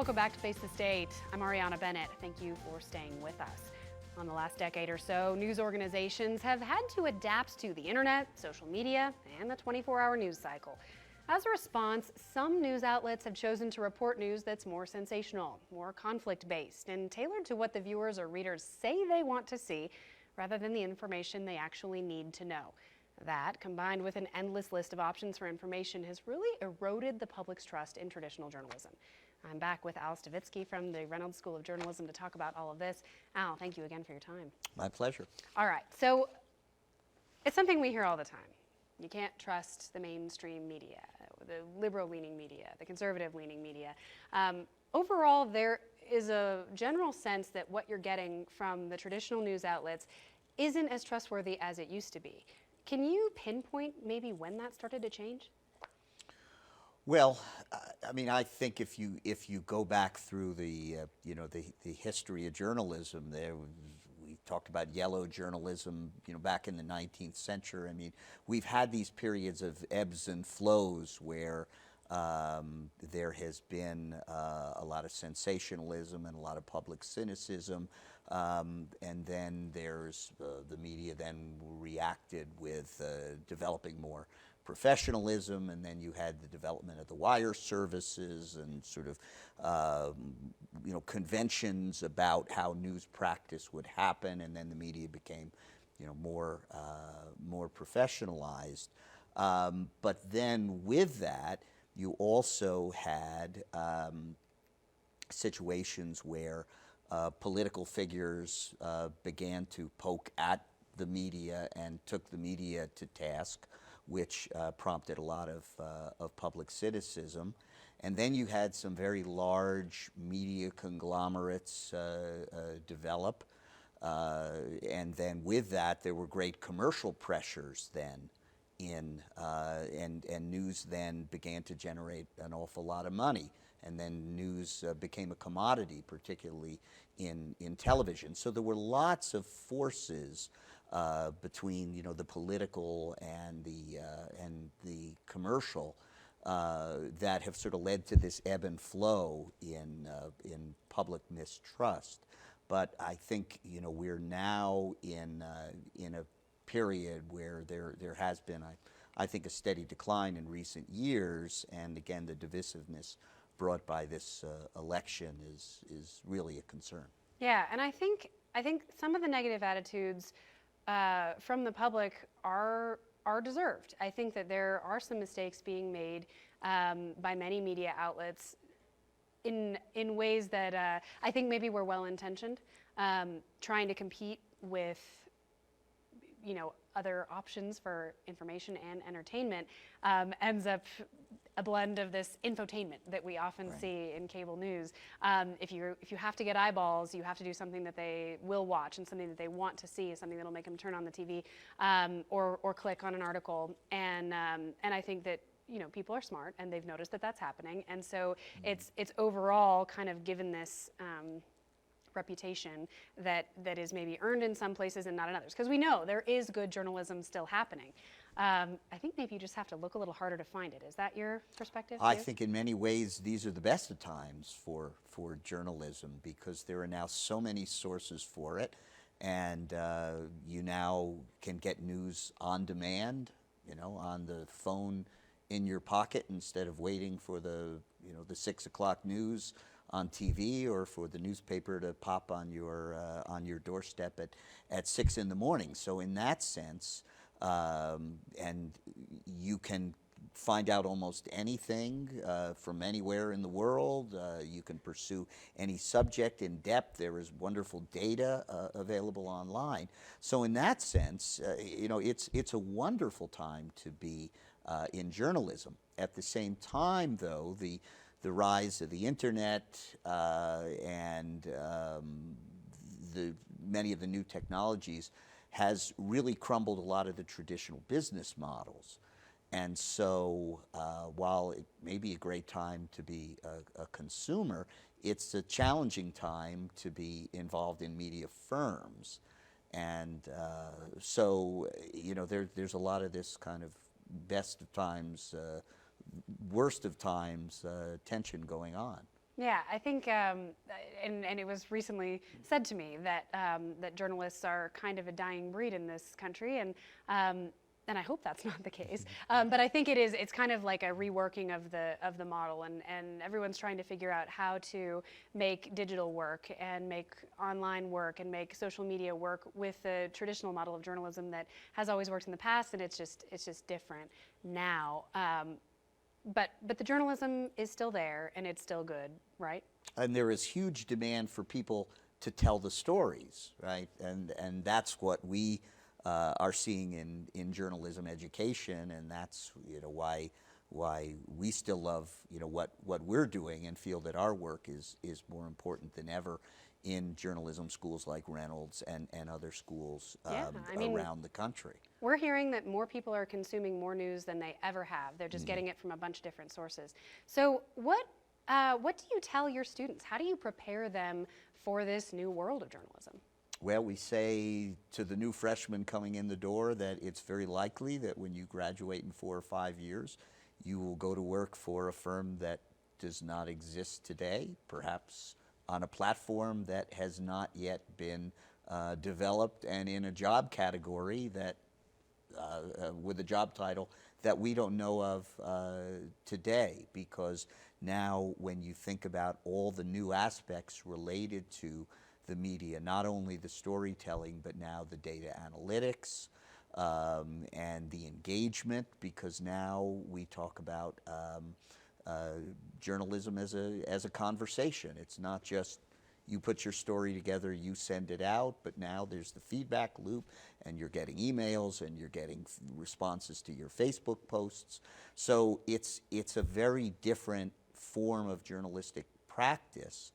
Welcome back to Face the State. I'm Ariana Bennett. Thank you for staying with us. On the last decade or so, news organizations have had to adapt to the internet, social media, and the 24-hour news cycle. As a response, some news outlets have chosen to report news that's more sensational, more conflict-based, and tailored to what the viewers or readers say they want to see, rather than the information they actually need to know. That, combined with an endless list of options for information, has really eroded the public's trust in traditional journalism. I'm back with Al Stavitsky from the Reynolds School of Journalism to talk about all of this. Al, thank you again for your time. My pleasure. All right, so it's something we hear all the time. You can't trust the mainstream media, the liberal-leaning media, the conservative-leaning media. Overall, there is a general sense that what you're getting from the traditional news outlets isn't as trustworthy as it used to be. Can you pinpoint maybe when that started to change? Well, I mean, I think if you go back through the the history of journalism, we talked about yellow journalism, back in the 19th century. I mean, we've had these periods of ebbs and flows where there has been a lot of sensationalism and a lot of public cynicism, and then there's the media then reacted with developing more professionalism, and then you had the development of the wire services and sort of conventions about how news practice would happen, and then the media became more professionalized. But then with that, you also had situations where political figures began to poke at the media and took the media to task, which prompted a lot of public cynicism. And then you had some very large media conglomerates develop. And then with that, there were great commercial pressures then and news then began to generate an awful lot of money. And then news became a commodity, particularly in television. So there were lots of forces between the political and the commercial that have sort of led to this ebb and flow in public mistrust. But I think we're now in a period where there has been, I think, a steady decline in recent years, and again the divisiveness brought by this election is really a concern. Yeah, and I think some of the negative attitudes from the public are deserved. I think that there are some mistakes being made by many media outlets in ways that I think maybe were well-intentioned, trying to compete with other options for information and entertainment, ends up a blend of this infotainment that we often see in cable news. If you have to get eyeballs, you have to do something that they will watch and something that they want to see, something that'll make them turn on the TV or click on an article. And I think that people are smart and they've noticed that that's happening. And so it's overall kind of given this reputation that is maybe earned in some places and not in others. Because we know there is good journalism still happening. I think maybe you just have to look a little harder to find it. Is that your perspective too? I think in many ways these are the best of times for journalism, because there are now so many sources for it, and you now can get news on demand, on the phone in your pocket, instead of waiting for the 6 o'clock news on TV or for the newspaper to pop on your doorstep at 6 in the morning. So in that sense, and you can find out almost anything from anywhere in the world. You can pursue any subject in depth. There is wonderful data available online. So in that sense, it's a wonderful time to be in journalism. At the same time, though, the rise of the internet and many of the new technologies has really crumbled a lot of the traditional business models. And so while it may be a great time to be a consumer, it's a challenging time to be involved in media firms. And so, there's a lot of this kind of best of times, worst of times tension going on. Yeah, I think, and it was recently said to me that that journalists are kind of a dying breed in this country, and I hope that's not the case. But I think it is. It's kind of like a reworking of the model, and everyone's trying to figure out how to make digital work and make online work and make social media work with the traditional model of journalism that has always worked in the past, and it's just different now. But the journalism is still there, and it's still good, right? And there is huge demand for people to tell the stories, right? And that's what we are seeing in journalism education, and that's why we still love what we're doing and feel that our work is more important than ever in journalism schools like Reynolds and other schools around the country. We're hearing that more people are consuming more news than they ever have. They're just getting it from a bunch of different sources. So what do you tell your students? How do you prepare them for this new world of journalism? Well, we say to the new freshmen coming in the door that it's very likely that when you graduate in 4 or 5 years, you will go to work for a firm that does not exist today, perhaps on a platform that has not yet been developed, and in a job category that with a job title that we don't know of today, because now when you think about all the new aspects related to the media, not only the storytelling, but now the data analytics and the engagement, because now we talk about journalism as a conversation. It's not just you put your story together, you send it out, but now there's the feedback loop, and you're getting emails, and you're getting responses to your Facebook posts. So it's a very different form of journalistic practice,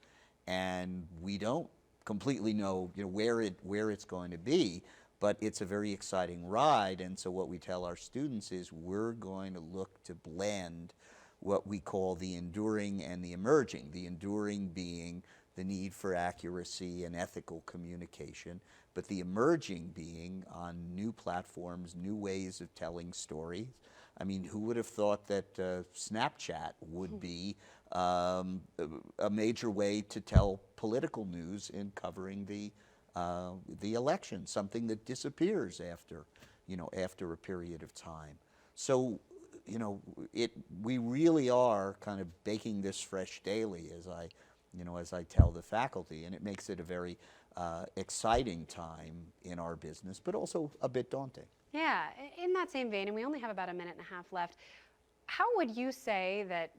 and we don't completely know where it's going to be, but it's a very exciting ride. And so what we tell our students is we're going to look to blend what we call the enduring and the emerging. The enduring being the need for accuracy and ethical communication, but the emerging being on new platforms, new ways of telling stories. I mean, who would have thought that Snapchat would be a major way to tell political news in covering the election, something that disappears after a period of time. So, we really are kind of baking this fresh daily, as I tell the faculty, and it makes it a very exciting time in our business, but also a bit daunting. Yeah, in that same vein, and we only have about 1.5 minutes left, how would you say that,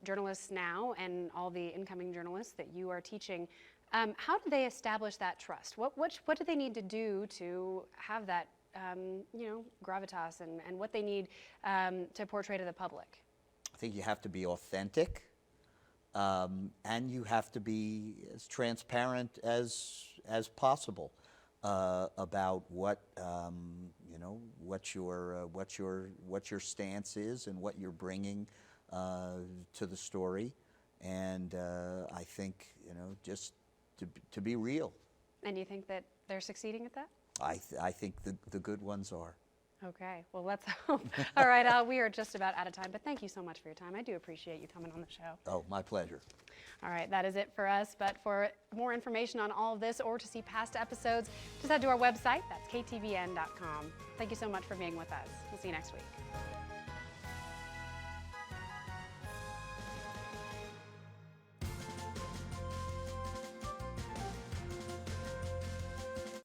journalists now and all the incoming journalists that you are teaching, how do they establish that trust? What do they need to do to have that, gravitas and what they need to portray to the public? I think you have to be authentic, and you have to be as transparent as possible about what your stance is and what you're bringing to the story, and I think just to be real. And you think that they're succeeding at that? I think the good ones are. Okay, well, let's hope. All right, we are just about out of time, but thank you so much for your time. I do appreciate you coming on the show. Oh, my pleasure. All right, that is it for us, but for more information on all of this or to see past episodes, just head to our website. That's ktvn.com. Thank you so much for being with us. We'll see you next week.